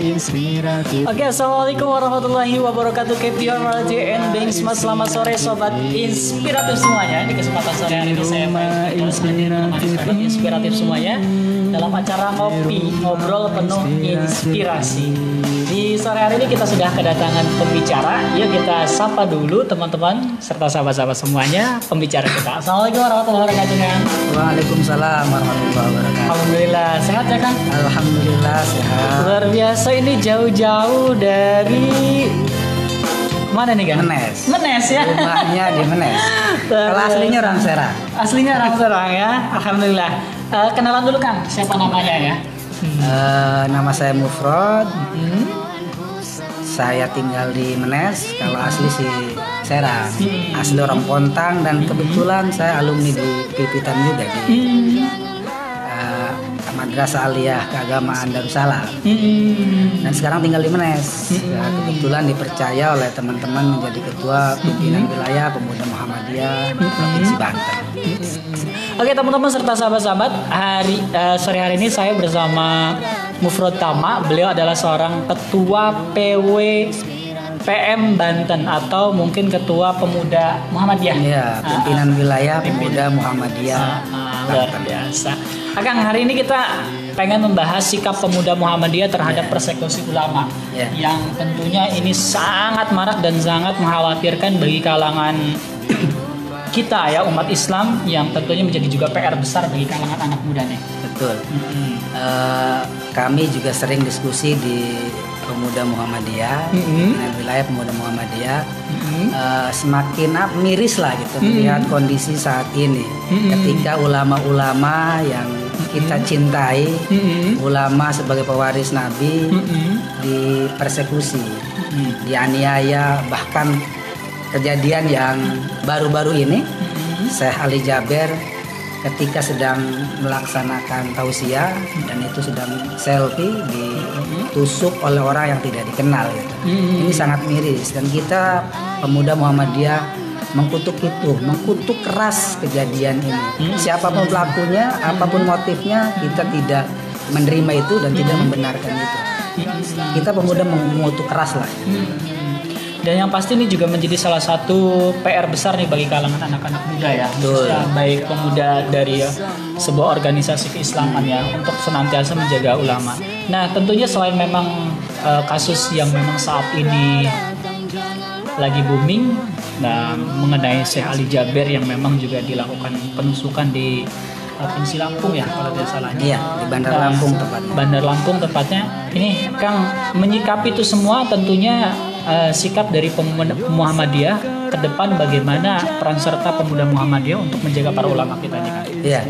inspiratif. Oke, assalamualaikum warahmatullahi wabarakatuh. KPR Marati and Banks. Mas, selamat sore sobat inspiratif semuanya. Di kesempatan sore hari ini saya inspiratif semuanya dalam acara ngobrol penuh inspirasi. Di sore hari ini kita sudah kedatangan pembicara. Yuk kita sapa dulu teman-teman serta sahabat-sahabat semuanya pembicara kita. Assalamualaikum warahmatullahi wabarakatuh, Kang. Waalaikumsalam warahmatullahi wabarakatuh. Alhamdulillah sehat ya, Kang? Alhamdulillah sehat. Luar biasa, ini jauh-jauh dari mana nih, Kang? Menes ya. Rumahnya di Menes. Kalau aslinya orang Serang. Aslinya orang Serang ya. Alhamdulillah. Kenalan dulu, Kang. Siapa namanya ya? Nama saya Mufrod. Saya tinggal di Menes. Kalau asli sih Serang. Asli orang Pontang dan kebetulan saya alumni di Pipitan juga di Madrasah Aliyah Keagamaan Darussalam. Dan sekarang tinggal di Menes. Ya, kebetulan dipercaya oleh teman-teman menjadi ketua pimpinan wilayah Pemuda Muhammadiyah Provinsi Banten. Oke teman-teman serta sahabat-sahabat, sore hari ini saya bersama Mufrod Tama. Beliau adalah seorang ketua PW PM Banten atau mungkin ketua Pemuda Muhammadiyah. Iya, pimpinan wilayah Pemuda Muhammadiyah. Luar biasa. Kang, hari ini kita pengen membahas sikap Pemuda Muhammadiyah terhadap persekusi ulama, yang tentunya ini sangat marak dan sangat mengkhawatirkan bagi kalangan kita ya, umat Islam, yang tentunya menjadi juga PR besar bagi kalangan anak muda nih. Betul. Kami juga sering diskusi di Pemuda Muhammadiyah, dan wilayah Pemuda Muhammadiyah, semakin miris lah gitu melihat kondisi saat ini, ketika ulama-ulama yang kita cintai, ulama sebagai pewaris Nabi, dipersekusi, dianiaya. Bahkan kejadian yang baru-baru ini, Syekh Ali Jaber ketika sedang melaksanakan tausiah dan itu sedang selfie ditusuk oleh orang yang tidak dikenal gitu. Ini sangat miris dan kita Pemuda Muhammadiyah mengkutuk keras kejadian ini. Siapapun pelakunya, apapun motifnya, kita tidak menerima itu dan tidak membenarkan itu. Kita pemuda mengutuk keras lah. Dan yang pasti ini juga menjadi salah satu PR besar nih bagi kalangan anak-anak muda ya, baik pemuda dari sebuah organisasi keislaman ya, untuk senantiasa menjaga ulama. Nah tentunya selain memang kasus yang memang saat ini lagi booming, nah mengenai Syekh Ali Jaber yang memang juga dilakukan penusukan di Provinsi Lampung ya kalau tidak salah. Iya, di Bandar Lampung tepatnya. Bandar Lampung tepatnya. Ini Kang, menyikapi itu semua tentunya sikap dari Pemuda Muhammadiyah ke depan, bagaimana peran serta Pemuda Muhammadiyah untuk menjaga para ulama kita nih, Kang? Iya.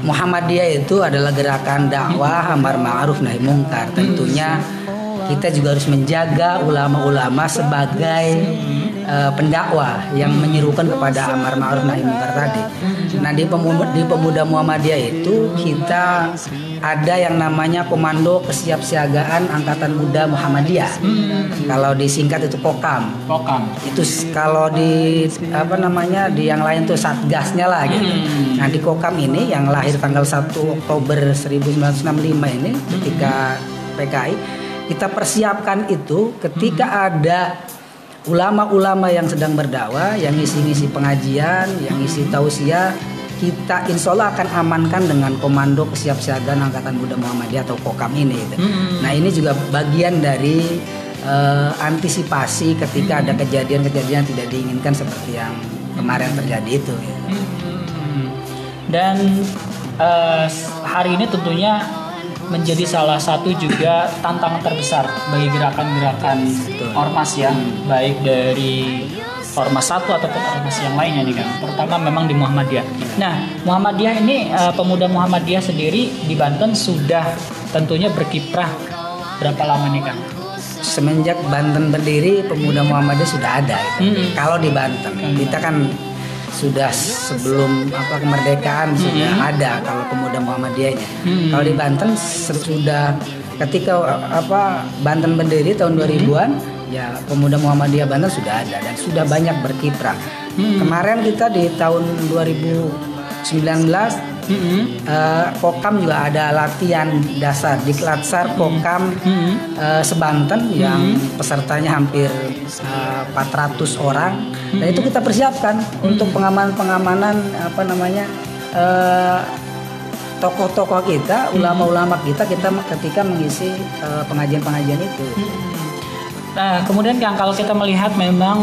Muhammadiyah itu adalah gerakan dakwah amar ma'ruf nahi mungkar. Tentunya kita juga harus menjaga ulama-ulama sebagai pendakwah yang menyerukan kepada amar ma'ruf nahi mungkar tadi. Nah di Pemuda Muhammadiyah itu kita ada yang namanya Komando Kesiapsiagaan Angkatan Muda Muhammadiyah. Kalau disingkat itu Kokam. Itu kalau di di yang lain tuh Satgasnya lah gitu. Nah di Kokam ini yang lahir tanggal 1 Oktober 1965 ini ketika PKI, kita persiapkan itu ketika ada ulama-ulama yang sedang berdakwah, yang ngisi-ngisi pengajian, yang ngisi tausiah, kita insya Allah akan amankan dengan Komando Kesiapsiagaan Angkatan Muda Muhammadiyah atau Kokam ini gitu. Nah ini juga bagian dari antisipasi ketika ada kejadian-kejadian tidak diinginkan seperti yang kemarin terjadi itu gitu. Dan hari ini tentunya menjadi salah satu juga tantangan terbesar bagi gerakan-gerakan ormas ya, baik dari ormas satu ataupun ormas yang lainnya nih, Kang. Pertama memang di Muhammadiyah. Nah, Muhammadiyah ini Pemuda Muhammadiyah sendiri di Banten sudah tentunya berkiprah berapa lama nih, Kang? Semenjak Banten berdiri, Pemuda Muhammadiyah sudah ada gitu. Kalau di Banten kita kan sudah sebelum kemerdekaan sudah ada kalau Pemuda Muhammadiyahnya. Kalau di Banten sudah ketika Banten berdiri tahun 2000-an, ya Pemuda Muhammadiyah Banten sudah ada dan sudah banyak berkiprah. Kemarin kita di tahun 2019 Kokam juga ada latihan dasar di Klatsar Kokam Sebanten yang pesertanya hampir 400 orang. Dan itu kita persiapkan untuk pengamanan tokoh-tokoh kita, ulama-ulama kita ketika mengisi pengajian-pengajian itu. Nah, kemudian Kang, kalau kita melihat memang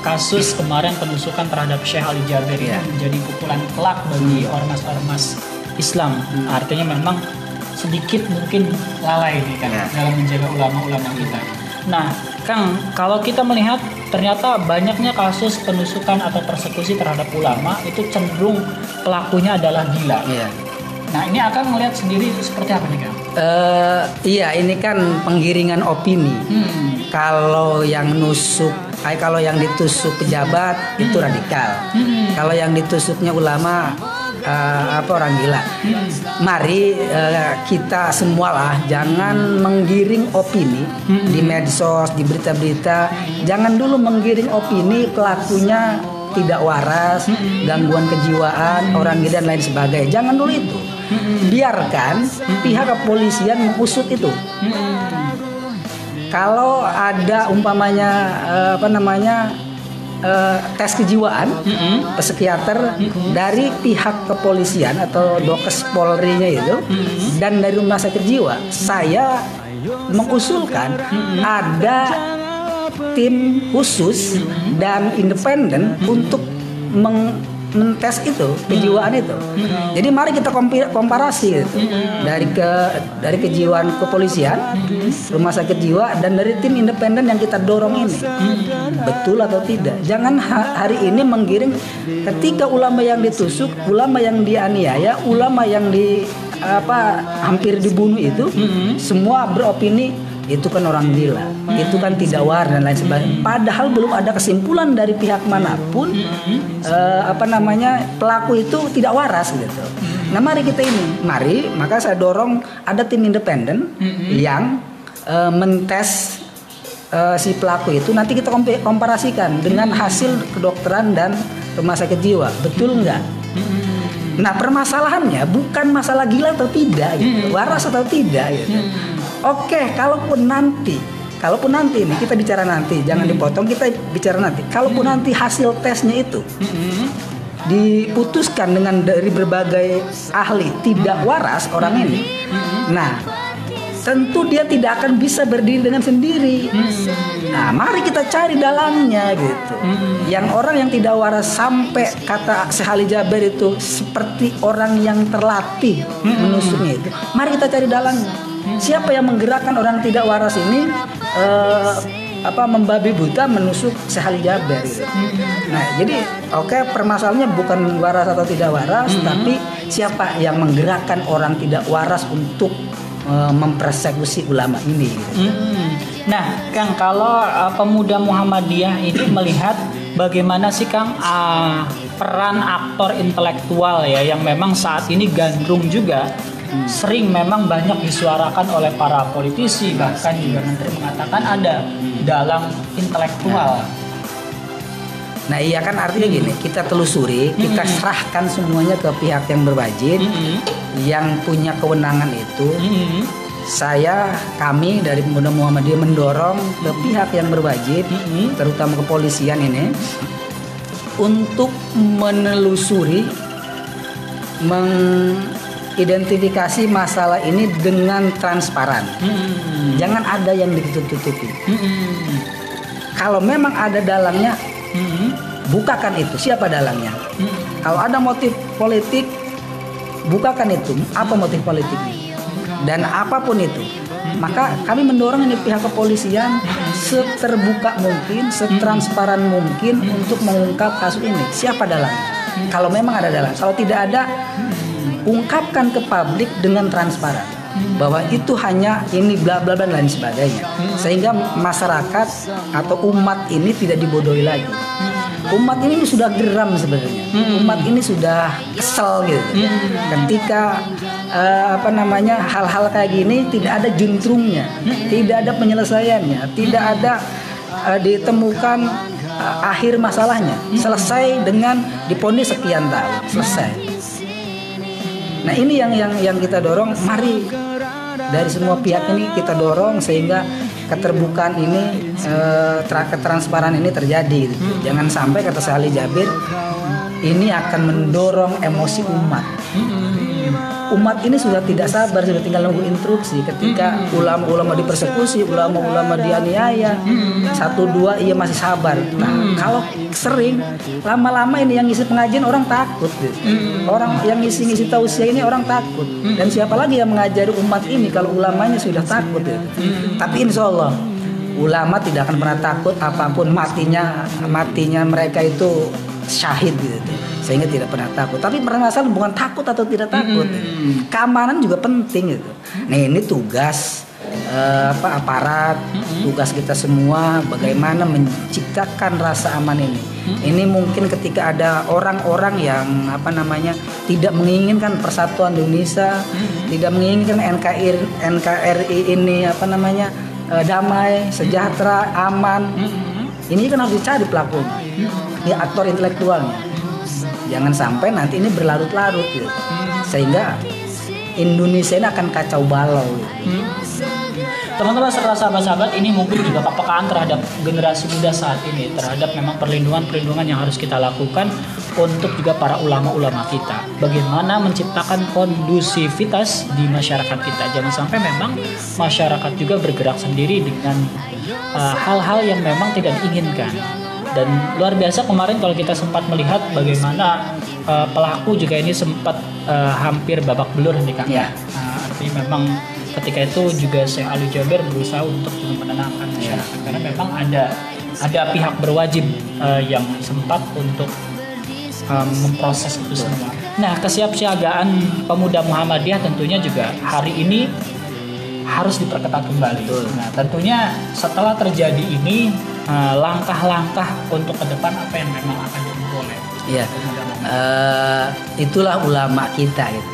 kasus kemarin penusukan terhadap Syekh Ali Jaber ini menjadi pukulan telak bagi ormas-ormas Islam. Artinya memang sedikit mungkin lalai nih kan dalam menjaga ulama-ulama kita. Nah, Kang, kalau kita melihat ternyata banyaknya kasus penusukan atau persekusi terhadap ulama itu cenderung pelakunya adalah gila. Nah, ini akan melihat sendiri seperti apa nih, Kang? Iya, ini kan penggiringan opini. Kalau yang ditusuk pejabat itu radikal. Kalau yang ditusuknya ulama orang gila. Mari kita semualah jangan menggiring opini di medsos, di berita-berita. Jangan dulu menggiring opini pelakunya tidak waras, gangguan kejiwaan, orang gila dan lain sebagainya. Jangan dulu itu. Biarkan pihak kepolisian mengusut itu. Kalau ada umpamanya tes kejiwaan, psikiater dari pihak kepolisian atau Dokes Polri-nya itu dan dari rumah sakit jiwa, saya mengusulkan ada tim khusus dan independen untuk mentes itu kejiwaan itu. Jadi mari kita komparasi gitu. Dari kejiwaan kepolisian, rumah sakit jiwa dan dari tim independen yang kita dorong ini. Betul atau tidak? Jangan hari ini menggiring ketika ulama yang ditusuk, ulama yang dianiaya, ulama yang hampir dibunuh itu semua beropini itu kan orang gila, itu kan tidak waras dan lain sebagainya. Padahal belum ada kesimpulan dari pihak manapun pelaku itu tidak waras gitu. Nah mari maka saya dorong ada tim independen yang mentes si pelaku itu. Nanti kita komparasikan dengan hasil kedokteran dan rumah sakit jiwa, betul nggak? Nah permasalahannya bukan masalah gila atau tidak, gitu. Waras atau tidak gitu. Oke, kalaupun nanti ini kita bicara nanti, jangan dipotong, kita bicara nanti. Kalaupun nanti hasil tesnya itu diputuskan dengan dari berbagai ahli tidak waras orang ini, nah tentu dia tidak akan bisa berdiri dengan sendiri. Nah, mari kita cari dalangnya gitu. Yang orang yang tidak waras sampai kata Syekh Ali Jaber itu seperti orang yang terlatih menusuknya itu. Mari kita cari dalangnya. Siapa yang menggerakkan orang tidak waras ini membabi buta menusuk Syekh Ali Jaber gitu. Nah, jadi permasalahannya bukan waras atau tidak waras, tapi siapa yang menggerakkan orang tidak waras untuk mempersekusi ulama ini gitu. Nah, Kang, kalau pemuda Muhammadiyah ini melihat bagaimana sih Kang peran aktor intelektual ya yang memang saat ini gandrung juga sering memang banyak disuarakan oleh para politisi, bahkan juga menteri mengatakan ada dalang intelektual. Nah iya kan artinya gini, kita telusuri, kita serahkan semuanya ke pihak yang berwajib, yang punya kewenangan itu. Kami dari Pemuda Muhammadiyah mendorong ke pihak yang berwajib, terutama kepolisian ini, untuk menelusuri, mengidentifikasi masalah ini dengan transparan. Jangan ada yang ditutup-tutupi. Kalau memang ada dalangnya, bukakan itu. Siapa dalangnya? Kalau ada motif politik, bukakan itu. Apa motif politiknya? Dan apapun itu, maka kami mendorong ini pihak kepolisian seterbuka mungkin, setransparan mungkin untuk mengungkap kasus ini. Siapa dalangnya? Kalau memang ada dalang, kalau tidak ada, ungkapkan ke publik dengan transparan bahwa itu hanya ini bla bla dan lain sebagainya, sehingga masyarakat atau umat ini tidak dibodohi lagi. Umat ini sudah geram sebenarnya. Umat ini sudah kesel gitu. Ketika hal-hal kayak gini tidak ada juntrungnya, tidak ada penyelesaiannya, tidak ada ditemukan akhir masalahnya. Selesai dengan diponis sekian tahun, selesai. Nah ini yang kita dorong, mari dari semua pihak ini kita dorong sehingga keterbukaan ini, ketransparan ini terjadi. Gitu. Jangan sampai kata Sali Jabir, ini akan mendorong emosi umat. Umat ini sudah tidak sabar, sudah tinggal nunggu instruksi. Ketika ulama-ulama dipersekusi, ulama-ulama dianiaya, 1-2 ia masih sabar. Nah, kalau sering lama-lama ini yang ngisi pengajian orang takut. Orang yang ngisi tausiah ini orang takut. Dan siapa lagi yang mengajari umat ini kalau ulamanya sudah takut? Tapi insya Allah ulama tidak akan pernah takut apapun matinya mereka itu syahid gitu, sehingga tidak pernah takut. Tapi permasalahan bukan takut atau tidak takut, keamanan juga penting gitu. Nah ini tugas aparat, tugas kita semua bagaimana menciptakan rasa aman ini. Ini mungkin ketika ada orang-orang yang tidak menginginkan persatuan Indonesia, tidak menginginkan NKRI ini damai, sejahtera, aman. Ini kan harus dicari pelakunya, aktor intelektualnya. Jangan sampai nanti ini berlarut-larut gitu. Sehingga Indonesia ini akan kacau balau gitu. Teman-teman serta sahabat-sahabat, ini mungkin juga kepekaan terhadap generasi muda saat ini, terhadap memang perlindungan yang harus kita lakukan untuk juga para ulama-ulama kita. Bagaimana menciptakan kondusivitas di masyarakat kita. Jangan sampai memang masyarakat juga bergerak sendiri dengan hal-hal yang memang tidak diinginkan. Dan luar biasa kemarin kalau kita sempat melihat bagaimana pelaku juga ini sempat hampir babak belur nih Kang. Ya. Artinya memang ketika itu juga Syekh Ali Jabir berusaha untuk menenangkan masyarakat karena memang ada pihak berwajib yang sempat untuk memproses itu semua. Nah, kesiapsiagaan pemuda Muhammadiyah tentunya juga hari ini harus diperketat kembali. Nah, tentunya setelah terjadi ini langkah-langkah untuk ke depan apa yang memang akan diboleh. Iya. Itulah ulama kita gitu.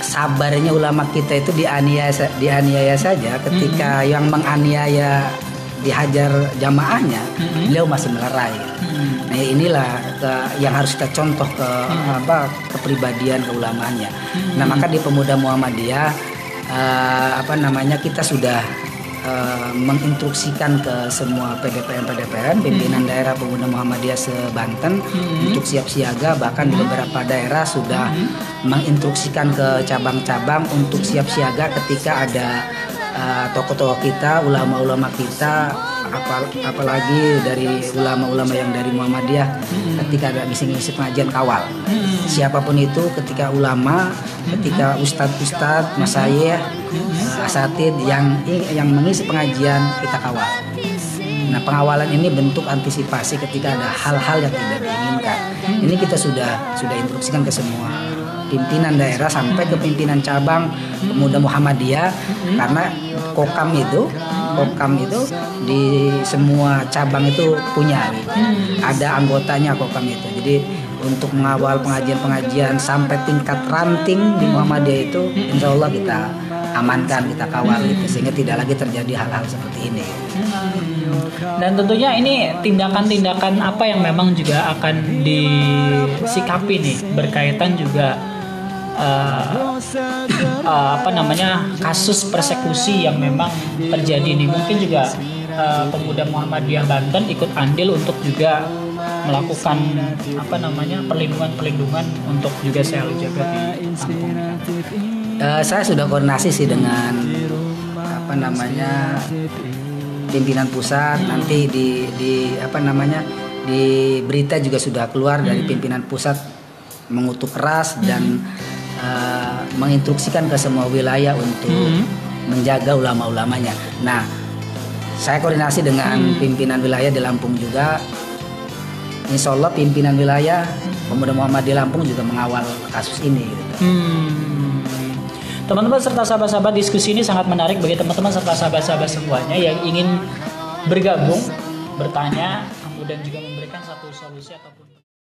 Sabarnya ulama kita itu dianiaya saja ketika yang menganiaya dihajar jamaahnya, beliau masih melerai. Nah inilah yang harus kita contoh kepribadian keulamaannya. Nah maka di Pemuda Muhammadiyah kita sudah menginstruksikan ke semua PDPM pimpinan daerah Pemuda Muhammadiyah se-Banten untuk siap siaga, bahkan di beberapa daerah sudah menginstruksikan ke cabang-cabang untuk siap siaga ketika ada tokoh-tokoh kita, ulama-ulama kita, apalagi dari ulama-ulama yang dari Muhammadiyah ketika ada ngisi pengajian kawal. Siapapun itu, ketika ulama, ketika ustadz, masayikh, asatid yang mengisi pengajian, kita kawal. Nah, pengawalan ini bentuk antisipasi ketika ada hal-hal yang tidak diinginkan. Ini kita sudah instruksikan ke semua pimpinan daerah sampai ke pimpinan cabang Pemuda Muhammadiyah, karena kokam itu di semua cabang itu punya gitu. Ada anggotanya kokam itu. Jadi untuk mengawal pengajian-pengajian sampai tingkat ranting di Muhammadiyah itu insya Allah kita amankan, kita kawal gitu, sehingga tidak lagi terjadi hal-hal seperti ini. Dan tentunya ini tindakan-tindakan apa yang memang juga akan disikapi nih berkaitan juga kasus persekusi yang memang terjadi nih. Mungkin juga Pemuda Muhammadiyah Banten ikut andil untuk juga melakukan perlindungan untuk juga sel jaga di kampung. Saya sudah koordinasi sih dengan pimpinan pusat. Nanti di berita juga sudah keluar dari pimpinan pusat mengutuk keras dan menginstruksikan ke semua wilayah untuk menjaga ulama-ulamanya. Nah, saya koordinasi dengan pimpinan wilayah di Lampung juga. Insya Allah pimpinan wilayah Pemuda Muhammadiyah Lampung juga mengawal kasus ini. Teman-teman serta sahabat-sahabat, diskusi ini sangat menarik bagi teman-teman serta sahabat-sahabat semuanya yang ingin bergabung, bertanya, kemudian juga memberikan satu solusi ataupun